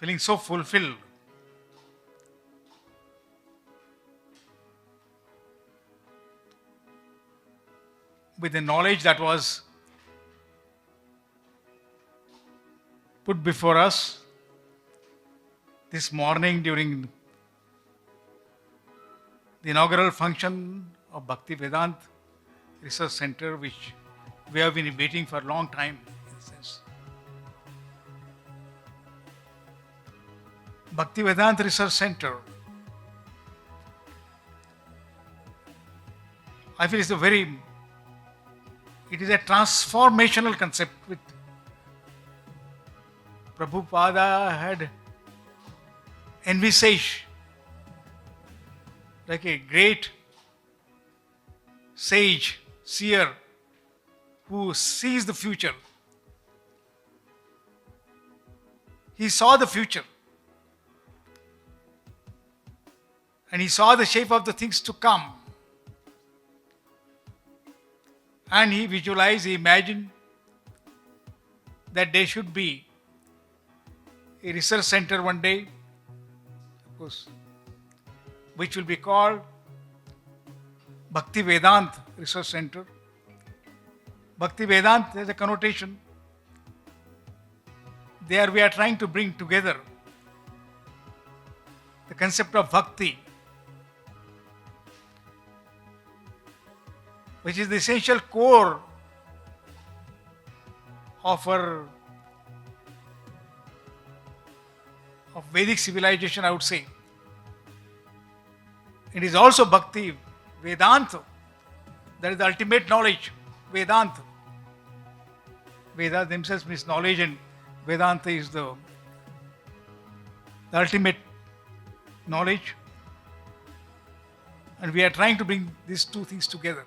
feeling so fulfilled. With the knowledge that was put before us this morning during the inaugural function of Bhakti Vedant Research Center, which we have been waiting for a long time, in a sense. Bhakti Vedant Research Center, I feel it is a transformational concept which Prabhupada had envisaged like a great sage, seer, who sees the future. He saw the future. And he saw the shape of the things to come. And he visualized, he imagined that there should be a research center one day, of course, which will be called Bhakti Vedant Research Center. Bhakti Vedant has a connotation. There we are trying to bring together the concept of bhakti, which is the essential core of Vedic civilization, I would say. It is also bhakti, Vedanta, that is the ultimate knowledge, Vedanta. Vedas themselves means knowledge, and Vedanta is the ultimate knowledge. And we are trying to bring these two things together.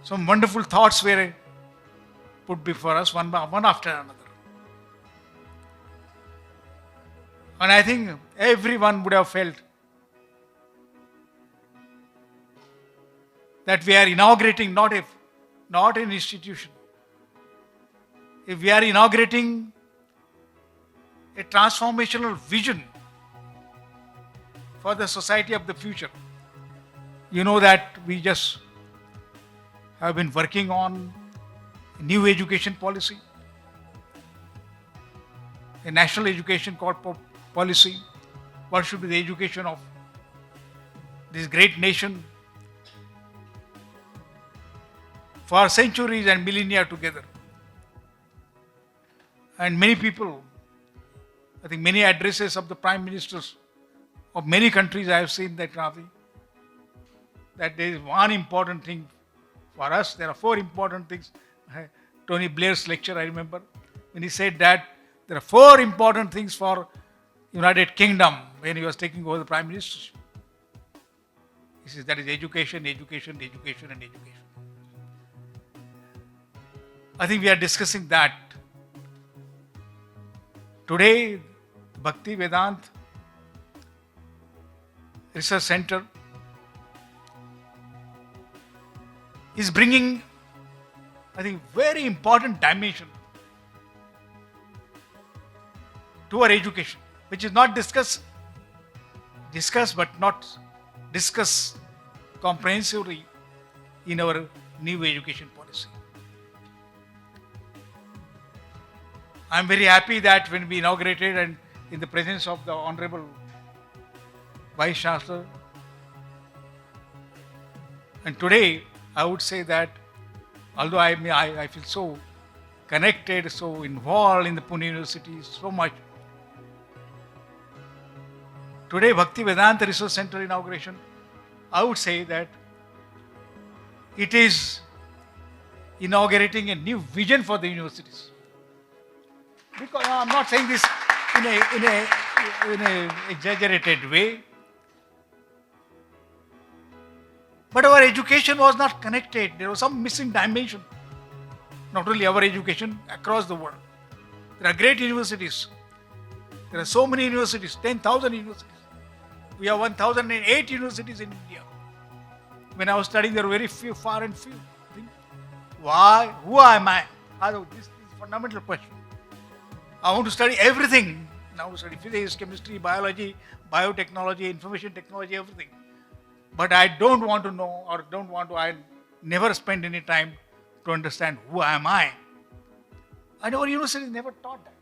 Some wonderful thoughts were put before us, one after another. And I think everyone would have felt that we are inaugurating not an institution. If we are inaugurating a transformational vision for the society of the future. You know that we just have been working on a new education policy, a national education policy. What should be the education of this great nation for centuries and millennia together? And many people, I think many addresses of the prime ministers of many countries, I have seen that, Ravi, that there is one important thing for us. There are four important things. Tony Blair's lecture, I remember, when he said that there are four important things for United Kingdom when he was taking over the prime ministership. He says that is education, education, education, and education. I think we are discussing that. Today, Bhakti Vedant Research Center is bringing, I think, very important dimension to our education, which is not discussed but not discussed comprehensively in our new education policy. I am very happy that when we inaugurated and in the presence of the Honorable Vice Chancellor, and today I would say that although I feel so connected, so involved in the Pune University so much, today Bhakti Vedanta Research Center inauguration, I would say that it is inaugurating a new vision for the universities. Because I'm not saying this in a exaggerated way, but our education was not connected. There was some missing dimension. Not only our education, across the world. There are great universities. There are so many universities, 10,000 universities. We have 1,008 universities in India. When I was studying, there were very few, far and few. Why? Who am I? This is a fundamental question. I want to study everything. I want to study physics, chemistry, biology, biotechnology, information technology, everything. But I don't want to know or don't want to, I never spend any time to understand who am I. And our university never taught that.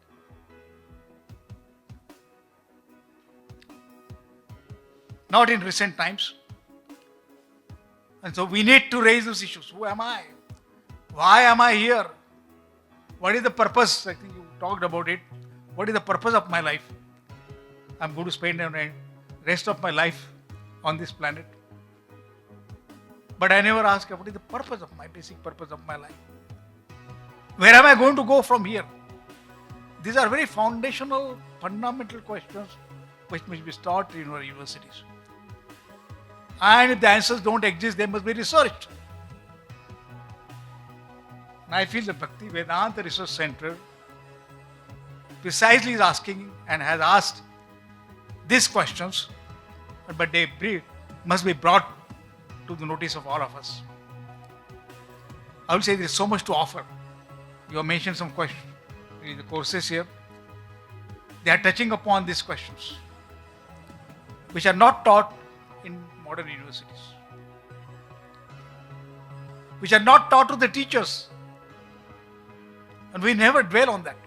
Not in recent times. And so we need to raise those issues. Who am I? Why am I here? What is the purpose? I think you talked about it. What is the purpose of my life? I'm going to spend the rest of my life on this planet. But I never ask what is the purpose of my basic purpose of my life. Where am I going to go from here? These are very foundational, fundamental questions which must be taught in our universities. And if the answers don't exist, they must be researched. And I feel the Bhakti Vedanta Research Center precisely is asking and has asked these questions, but they must be brought to the notice of all of us. I would say there is so much to offer. You have mentioned some questions in the courses here. They are touching upon these questions, which are not taught in modern universities, which are not taught to the teachers. And we never dwell on that.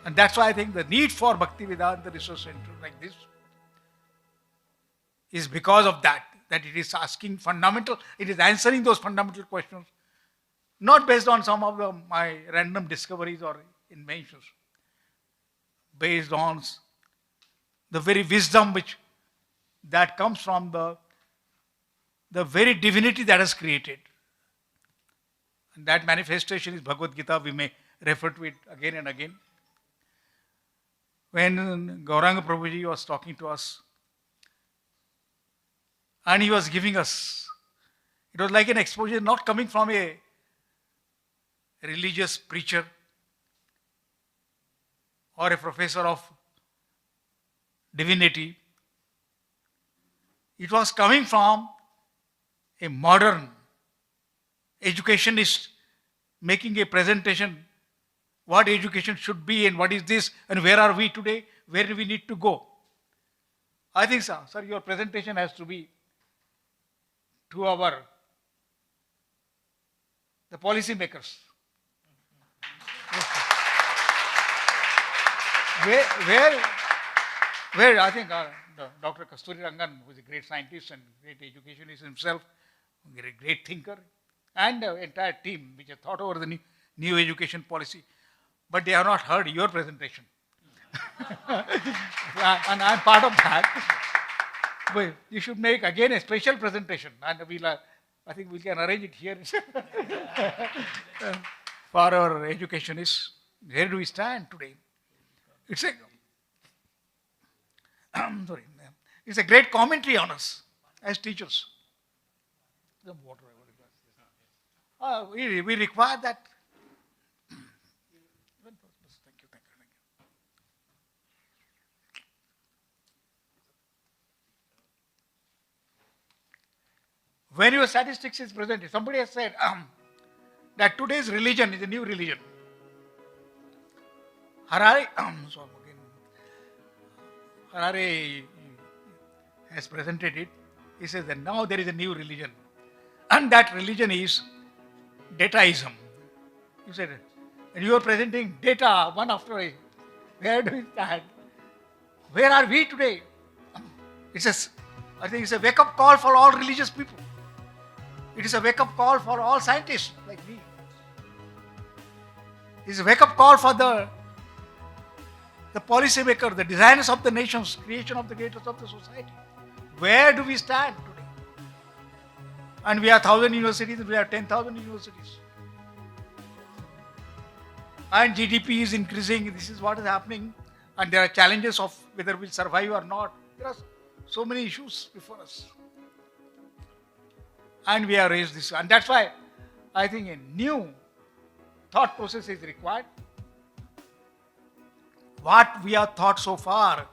And that's why I think the need for Bhakti Vedanta Research Center like this is because of that it is asking fundamental, it is answering those fundamental questions, not based on some of my random discoveries or inventions, based on the very wisdom that comes from the very divinity that has created. And that manifestation is Bhagavad Gita. We may refer to it again and again. When Gauranga Prabhuji was talking to us, and he was giving us, it was like an exposure not coming from a religious preacher or a professor of divinity. It was coming from a modern educationist making a presentation what education should be and what is this and where are we today, where do we need to go. I think, sir, your presentation has to be to the policy makers. Where I think Dr. Kasturi Rangan, who is a great scientist and great educationist himself, a great thinker, and the entire team which has thought over the new education policy, but they have not heard your presentation. And I'm part of that. But you should make again a special presentation, and I think we can arrange it here for our educationists. Where do we stand today? It's a great commentary on us as teachers. We require that. Thank you. When your statistics is presented, somebody has said that today's religion is a new religion. Harari has presented it. He says that now there is a new religion. And that religion is dataism. You said, and you are presenting data one after a. Where do we stand? Where are we today? I think it's a wake-up call for all religious people. It is a wake-up call for all scientists like me. It's a wake-up call for the policy maker, the designers of the nations, creation of the creators of the society. Where do we stand today? And we have 1,000 universities, we have 10,000 universities. And GDP is increasing, this is what is happening. And there are challenges of whether we'll survive or not. There are so many issues before us. And we have raised this. And that's why I think a new thought process is required. What we have thought so far,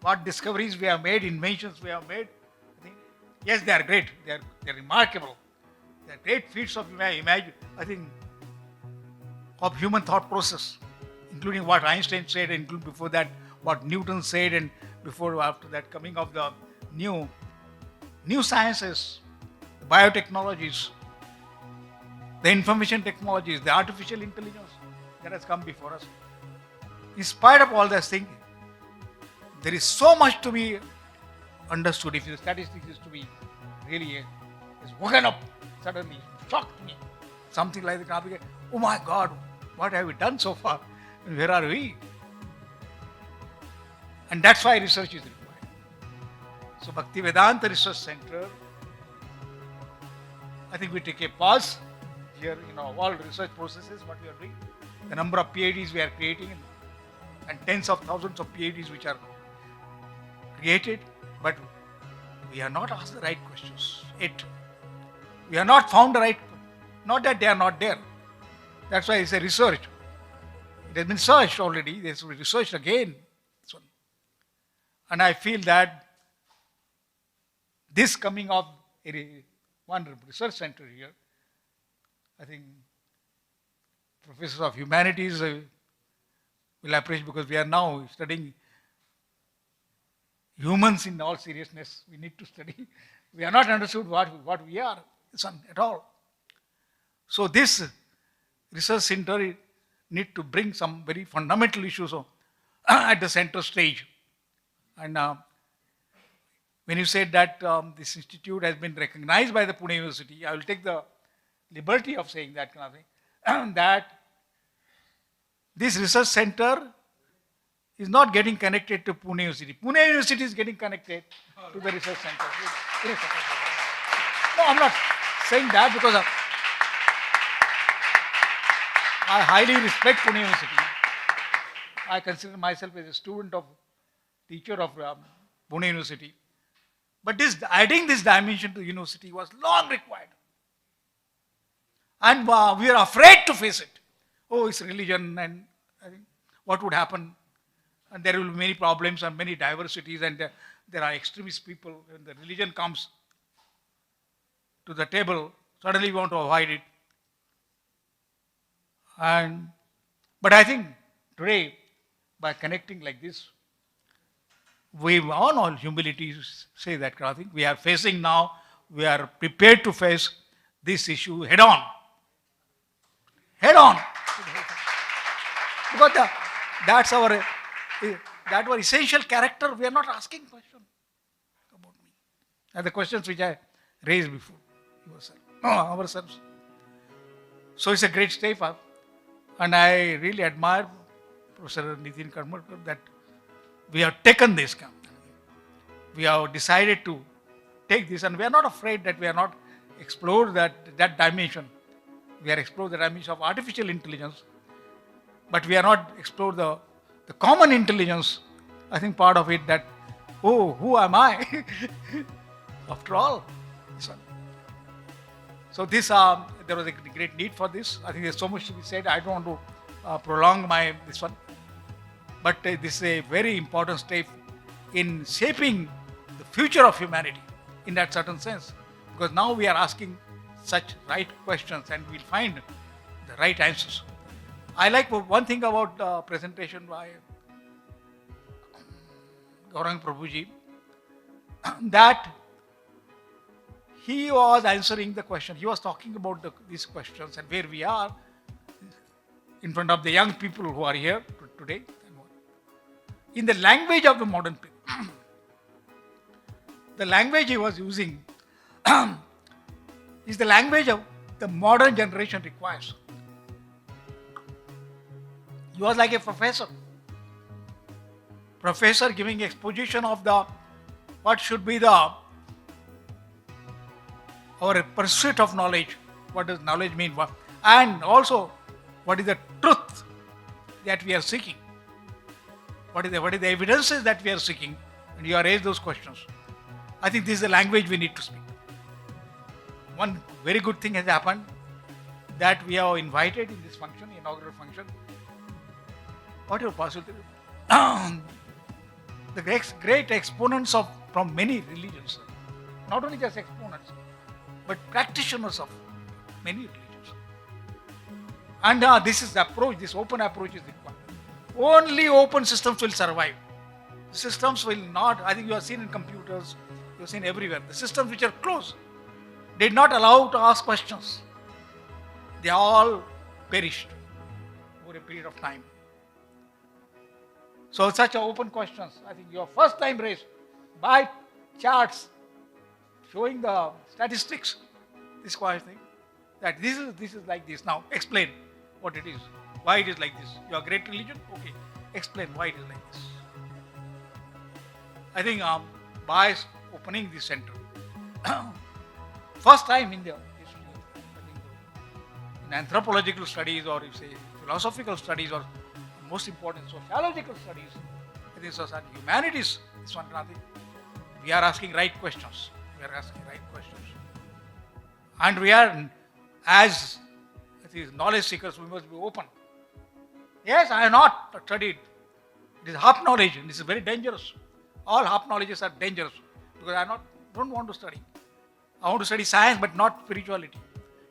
what discoveries we have made, inventions we have made, I think, yes, they are great. They are remarkable. They are great feats of of human thought process, including what Einstein said, including before that what Newton said, and before after that coming of the new sciences, the biotechnologies, the information technologies, the artificial intelligence that has come before us. In spite of all those things, there is so much to be understood. If the statistics is to be really is woken up suddenly, shocked me, something like that. Oh my God, what have we done so far? And where are we? And that's why research is required. So Bhaktivedanta Research Center, I think we take a pause here in all research processes, what we are doing, the number of PhDs we are creating, and tens of thousands of PhDs which are created, but we are not asked the right questions. We are not found the right, not that they are not there. That's why it's a research. It has been searched already, there's researched again. And I feel that this coming of one research center here, I think professors of humanities will appreciate, because we are now studying humans in all seriousness. We need to study. We are not understood what we are at all. So this research center need to bring some very fundamental issues at the center stage. And when you said that this institute has been recognized by the Pune University, I will take the liberty of saying that kind of thing, that this research center is not getting connected to Pune University. Pune University is getting connected to the research center. No, I'm not saying that, because I highly respect Pune University. I consider myself as a student of, teacher of Pune University. But adding this dimension to the university was long required. And we are afraid to face it. Oh, it's religion, and I think what would happen? And there will be many problems and many diversities, and there are extremist people. When the religion comes to the table, suddenly we want to avoid it. But I think today, by connecting like this, we on all humility say that kind of thing. We are facing now, we are prepared to face this issue head on. Head on. Because that's our essential character. We are not asking questions about me. And the questions which I raised before ourselves. So it's a great step up. And I really admire Professor Nitin Karmarkar that we have taken this camp. We have decided to take this, and we are not afraid that we are not explored that dimension. We are explored the dimension of artificial intelligence, but we are not explored the common intelligence. I think part of it that, oh, who am I? After all, this one. So this, there was a great need for this. I think there's so much to be said. I don't want to prolong this one. But this is a very important step in shaping the future of humanity in that certain sense. Because now we are asking such right questions and we'll find the right answers. I like one thing about the presentation by Gaurang Prabhuji, that he was answering the question. He was talking about these questions and where we are in front of the young people who are here today. In the language of the modern people. The language he was using is the language of the modern generation requires. He was like a professor giving exposition of what should be our pursuit of knowledge. What does knowledge mean? And also, what is the truth that we are seeking? What is the evidences that we are seeking? And you have raised those questions. I think this is the language we need to speak. One very good thing has happened, that we are invited in this function, inaugural function. What are possible? The great exponents from many religions, not only just exponents, but practitioners of many religions. And this is the approach, this open approach is required. Only open systems will survive. Systems will not. I think you have seen in computers, you have seen everywhere. The systems which are closed, did not allow to ask questions. They all perished over a period of time. So such open questions, I think your first time raised by charts showing the statistics, this kind of thing, that this is like this. Now explain what it is, why it is like this. Your great religion, okay, explain why it is like this. I think by opening this center, first time in the history in anthropological studies, or you say philosophical studies, or most important sociological studies, I think society, humanities, this one nothing. We are asking right questions. We are asking right questions. And we are, as knowledge seekers, we must be open. Yes, I have not studied. It is half knowledge, and this is very dangerous. All half knowledges are dangerous because I don't want to study. I want to study science but not spirituality.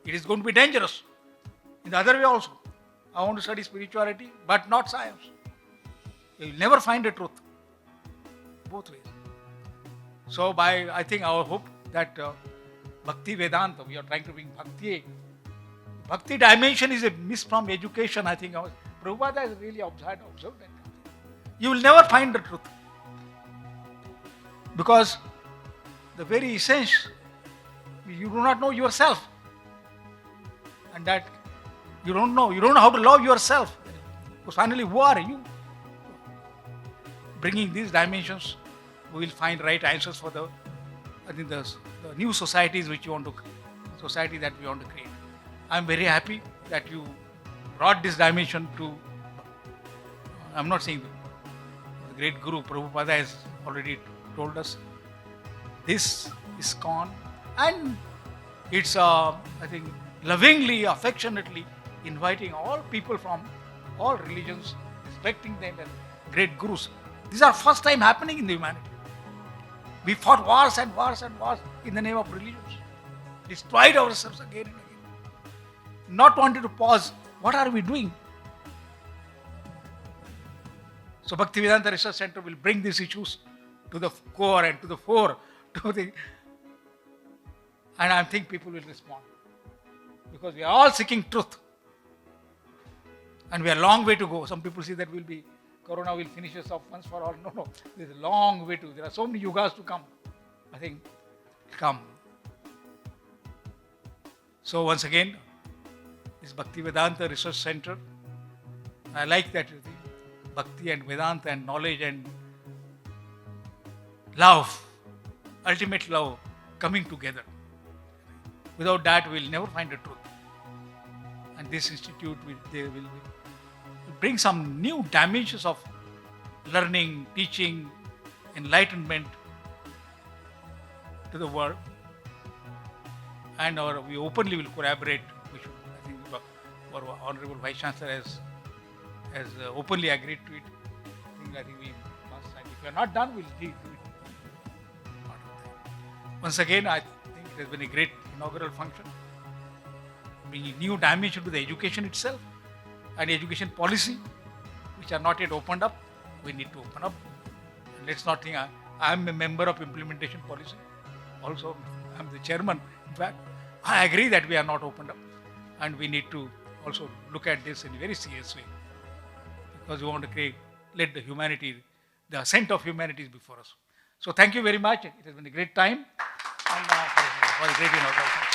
It is going to be dangerous. In the other way also, I want to study spirituality but not science. You will never find the truth. Both ways. So I think our hope that Bhakti Vedanta, we are trying to bring Bhakti. Bhakti dimension is a miss from education, I think. Prabhupada has really observed that. You will never find the truth. Because the very essence, you do not know yourself. And that you don't know how to love yourself. Because finally, who are you? Bringing these dimensions, we will find right answers for the new societies which you want to, society that we want to create. I am very happy that you brought this dimension to, I'm not saying the great Guru Prabhupada has already told us this is gone, and it's I think lovingly, affectionately inviting all people from all religions, respecting them as great gurus. These are first time happening in the humanity. We fought wars and wars and wars in the name of religions, destroyed ourselves again and again, not wanted to pause. What are we doing? So Bhaktivedanta Research Center will bring these issues to the core and to the fore, and I think people will respond. Because we are all seeking truth. And we are a long way to go. Some people say that Corona will finish us off once for all. No. There's a long way to. There are so many yugas to come. I think, come. So once again, this Bhaktivedanta Research Center, I like that Bhakti and Vedanta and knowledge and love, ultimate love, coming together. Without that, we will never find the truth. And this institute will bring some new dimensions of learning, teaching, enlightenment to the world. And we openly will collaborate. We should, I think, our Honorable Vice Chancellor has openly agreed to it. I think we must. And if we are not done, we'll do it. Once again, I think it has been a great inaugural function, bringing new dimension to the education itself and education policy, which are not yet opened up. We need to open up. And let's not think I am a member of implementation policy. Also, I am the chairman. In fact, I agree that we are not opened up, and we need to also look at this in a very serious way, because we want to let the humanity, the ascent of humanity is before us. So thank you very much. It has been a great time, and for a great inauguration.